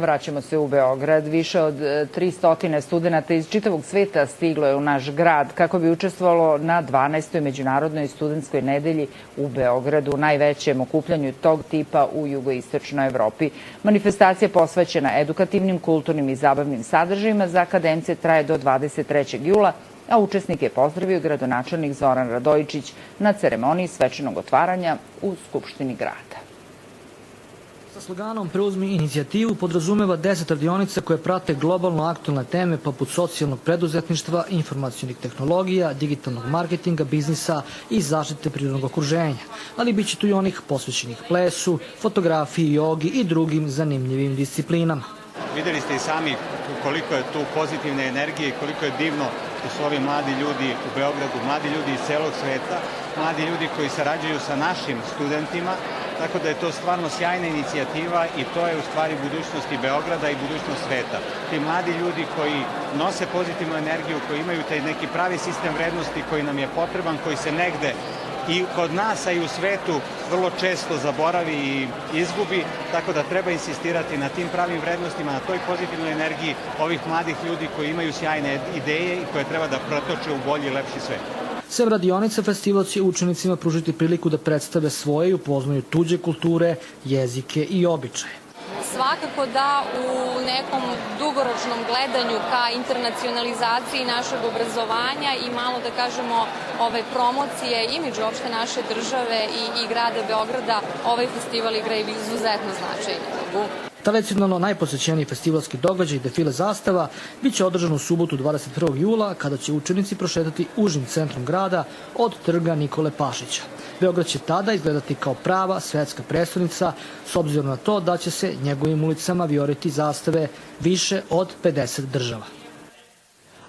Vraćamo se u Beograd. Više od 300 studenata iz čitavog sveta stiglo je u naš grad kako bi učestvovalo na 12. Međunarodnoj studentskoj nedelji u Beogradu, najvećem okupljanju tog tipa u jugoistočnoj Evropi. Manifestacija posvećena edukativnim, kulturnim i zabavnim sadržajima za akademce traje do 23. jula, a učesnike je pozdravio gradonačelnik Zoran Radojičić na ceremoniji svečanog otvaranja u Skupštini grada. Sa sloganom Preuzmi inicijativu podrazumeva 10 radionica koje prate globalno aktualne teme poput socijalnog preduzetništva, informacionih tehnologija, digitalnog marketinga, biznisa i zaštite prirodnog okruženja. Ali bit će tu i onih posvećenih plesu, fotografiji, jogi i drugim zanimljivim disciplinama. Videli ste i sami koliko je tu pozitivne energije i koliko je divno da su ovi mladi ljudi u Beogradu, mladi ljudi iz celog sveta, mladi ljudi koji sarađuju sa našim studentima, tako da je to stvarno sjajna inicijativa i to je u stvari budućnost i Beograda i budućnost sveta. Ti mladi ljudi koji nose pozitivnu energiju, koji imaju taj neki pravi sistem vrednosti koji nam je potreban, koji se negde i kod nas, a i u svetu vrlo često zaboravi i izgubi, tako da treba insistirati na tim pravim vrednostima, na toj pozitivnoj energiji ovih mladih ljudi koji imaju sjajne ideje i koje treba da protoče u bolji i lepši svet. Sem radionica, festival će učenicima pružiti priliku da predstave svoje i upoznaju tuđe kulture, jezike i običaje. Svakako da u nekom dugoročnom gledanju ka internacionalizaciji našeg obrazovanja i malo da kažemo promocije imidža uopšte naše države i grada Beograda, ovaj festival igra izuzetno značajnu ulogu. Tradicionalno najposećeniji festivalski događaj Defile zastava biće održan u subotu 21. jula kada će učenici prošetati užim centrom grada od trga Nikole Pašića. Beograd će tada izgledati kao prava svetska prestonica s obzirom na to da će se njegovim ulicama vijoriti zastave više od 50 država.